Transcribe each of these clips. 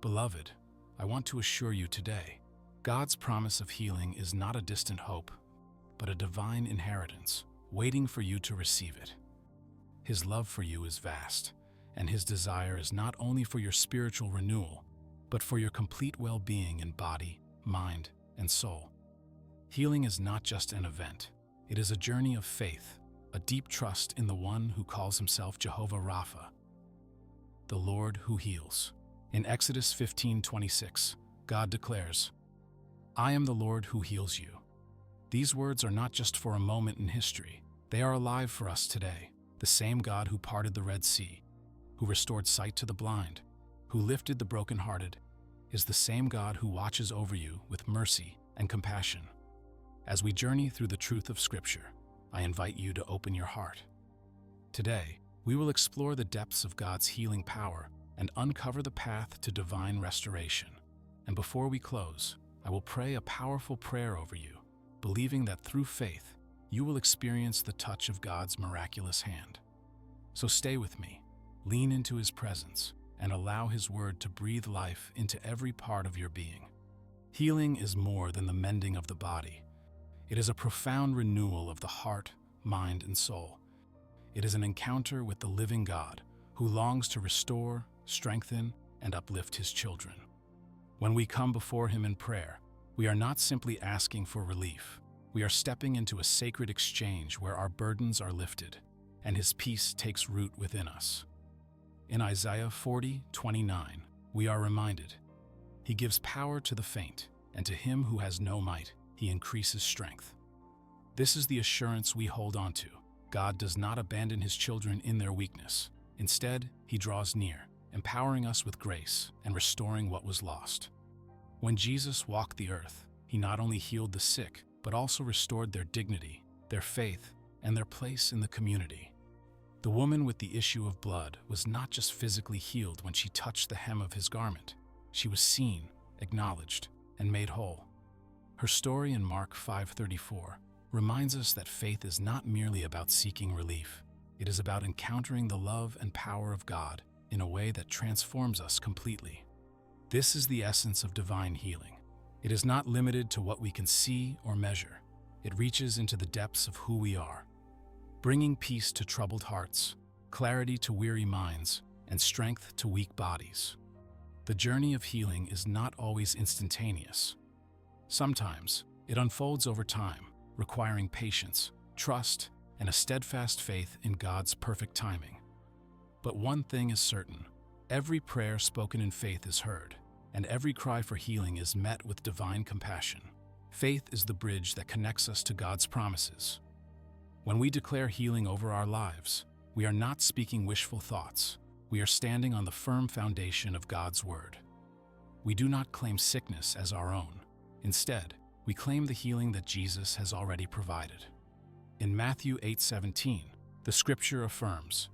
Beloved, I want to assure you today, God's promise of healing is not a distant hope, but a divine inheritance waiting for you to receive it. His love for you is vast, and His desire is not only for your spiritual renewal, but for your complete well-being in body, mind, and soul. Healing is not just an event. It is a journey of faith, a deep trust in the one who calls Himself Jehovah Rapha, the Lord who heals. In Exodus 15:26, God declares, "I am the Lord who heals you." These words are not just for a moment in history. They are alive for us today. The same God who parted the Red Sea, who restored sight to the blind, who lifted the brokenhearted, is the same God who watches over you with mercy and compassion. As we journey through the truth of Scripture, I invite you to open your heart. Today, we will explore the depths of God's healing power and uncover the path to divine restoration. And before we close, I will pray a powerful prayer over you, believing that through faith, you will experience the touch of God's miraculous hand. So stay with me, lean into His presence, and allow His word to breathe life into every part of your being. Healing is more than the mending of the body. It is a profound renewal of the heart, mind, and soul. It is an encounter with the living God who longs to restore, strengthen, and uplift His children. When we come before Him in prayer, we are not simply asking for relief. We are stepping into a sacred exchange where our burdens are lifted and His peace takes root within us. In Isaiah 40:29, we are reminded, "He gives power to the faint, and to him who has no might, He increases strength." This is the assurance we hold on to. God does not abandon His children in their weakness. Instead, He draws near, empowering us with grace and restoring what was lost. When Jesus walked the earth, He not only healed the sick, but also restored their dignity, their faith, and their place in the community. The woman with the issue of blood was not just physically healed when she touched the hem of His garment. She was seen, acknowledged, and made whole. Her story in Mark 5:34 reminds us that faith is not merely about seeking relief. It is about encountering the love and power of God in a way that transforms us completely. This is the essence of divine healing. It is not limited to what we can see or measure. It reaches into the depths of who we are, bringing peace to troubled hearts, clarity to weary minds, and strength to weak bodies. The journey of healing is not always instantaneous. Sometimes, it unfolds over time, requiring patience, trust, and a steadfast faith in God's perfect timing. But one thing is certain: every prayer spoken in faith is heard, and every cry for healing is met with divine compassion. Faith is the bridge that connects us to God's promises. When we declare healing over our lives, we are not speaking wishful thoughts. We are standing on the firm foundation of God's word. We do not claim sickness as our own. Instead, we claim the healing that Jesus has already provided. In Matthew 8:17, the scripture affirms,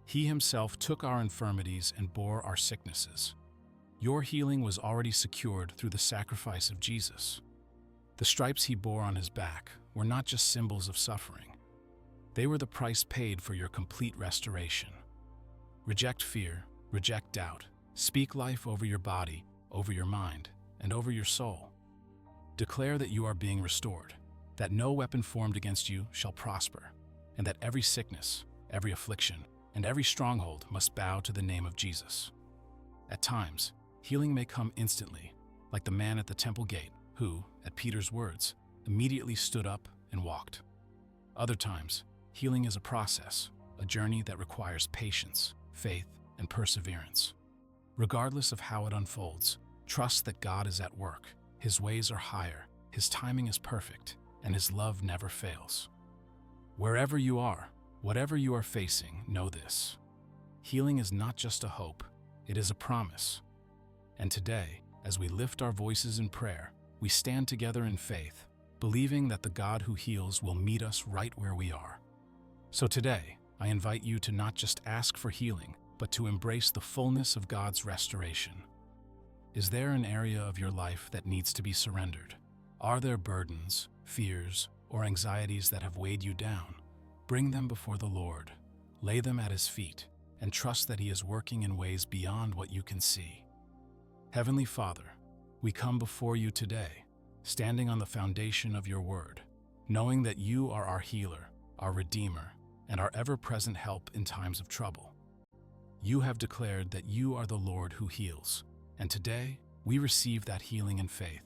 "He Himself took our infirmities and bore our sicknesses." Your healing was already secured through the sacrifice of Jesus. The stripes He bore on His back were not just symbols of suffering. They were the price paid for your complete restoration. Reject fear, reject doubt. Speak life over your body, over your mind, and over your soul. Declare that you are being restored, that no weapon formed against you shall prosper, and that every sickness, every affliction, and every stronghold must bow to the name of Jesus. At times, healing may come instantly, like the man at the temple gate who, at Peter's words, immediately stood up and walked. Other times, healing is a process, a journey that requires patience, faith, and perseverance. Regardless of how it unfolds, trust that God is at work. His ways are higher, His timing is perfect, and His love never fails. Wherever you are, whatever you are facing, know this: healing is not just a hope, it is a promise. And today, as we lift our voices in prayer, we stand together in faith, believing that the God who heals will meet us right where we are. So today, I invite you to not just ask for healing, but to embrace the fullness of God's restoration. Is there an area of your life that needs to be surrendered? Are there burdens, fears, or anxieties that have weighed you down? Bring them before the Lord, lay them at His feet, and trust that He is working in ways beyond what you can see. Heavenly Father, we come before you today, standing on the foundation of your word, knowing that you are our healer, our redeemer, and our ever-present help in times of trouble. You have declared that you are the Lord who heals, and today we receive that healing in faith.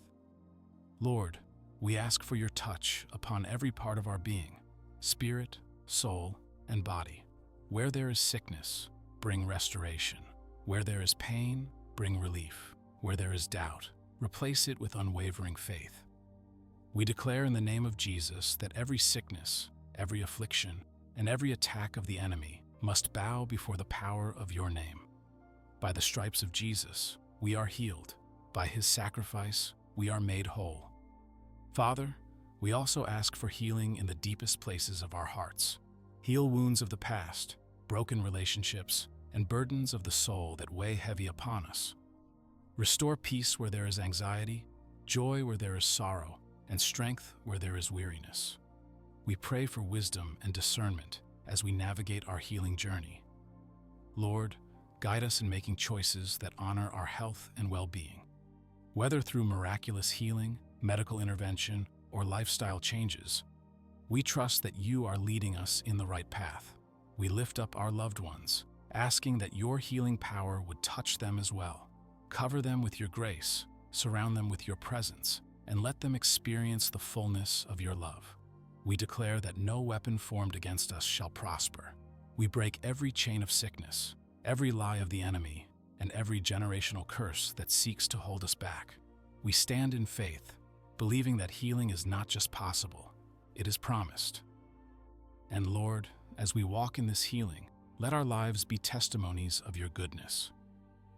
Lord, we ask for your touch upon every part of our being, spirit, soul, and body. Where there is sickness, bring restoration. Where there is pain, bring relief. Where there is doubt, replace it with unwavering faith. We declare in the name of Jesus that every sickness, every affliction, and every attack of the enemy must bow before the power of your name. By the stripes of Jesus, we are healed. By his sacrifice, we are made whole. Father, we also ask for healing in the deepest places of our hearts. Heal wounds of the past, broken relationships, and burdens of the soul that weigh heavy upon us. Restore peace where there is anxiety, joy where there is sorrow, and strength where there is weariness. We pray for wisdom and discernment as we navigate our healing journey. Lord, guide us in making choices that honor our health and well-being. Whether through miraculous healing, medical intervention, or lifestyle changes, we trust that you are leading us in the right path. We lift up our loved ones, asking that your healing power would touch them as well. Cover them with your grace, surround them with your presence, and let them experience the fullness of your love. We declare that no weapon formed against us shall prosper. We break every chain of sickness, every lie of the enemy, and every generational curse that seeks to hold us back. We stand in faith, believing that healing is not just possible, it is promised. And Lord, as we walk in this healing, let our lives be testimonies of your goodness.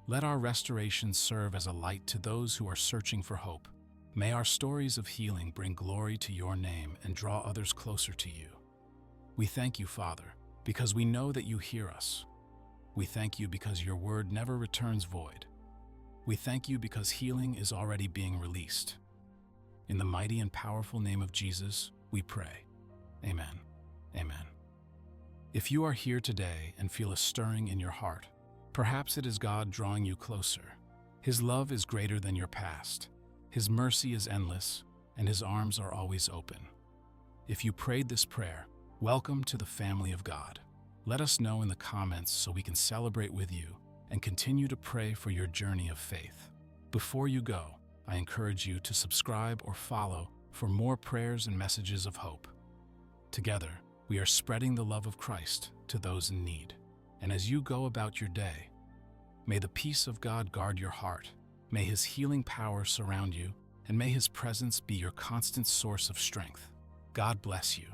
Let our restoration serve as a light to those who are searching for hope. May our stories of healing bring glory to your name and draw others closer to you. We thank you, Father, because we know that you hear us. We thank you because your word never returns void. We thank you because healing is already being released. In the mighty and powerful name of Jesus, we pray. Amen. Amen. If you are here today and feel a stirring in your heart, perhaps it is God drawing you closer. His love is greater than your past. His mercy is endless, and his arms are always open. If you prayed this prayer, welcome to the family of God. Let us know in the comments so we can celebrate with you and continue to pray for your journey of faith. Before you go, I encourage you to subscribe or follow for more prayers and messages of hope. Together, we are spreading the love of Christ to those in need. And as you go about your day, may the peace of God guard your heart, may his healing power surround you, and may his presence be your constant source of strength. God bless you.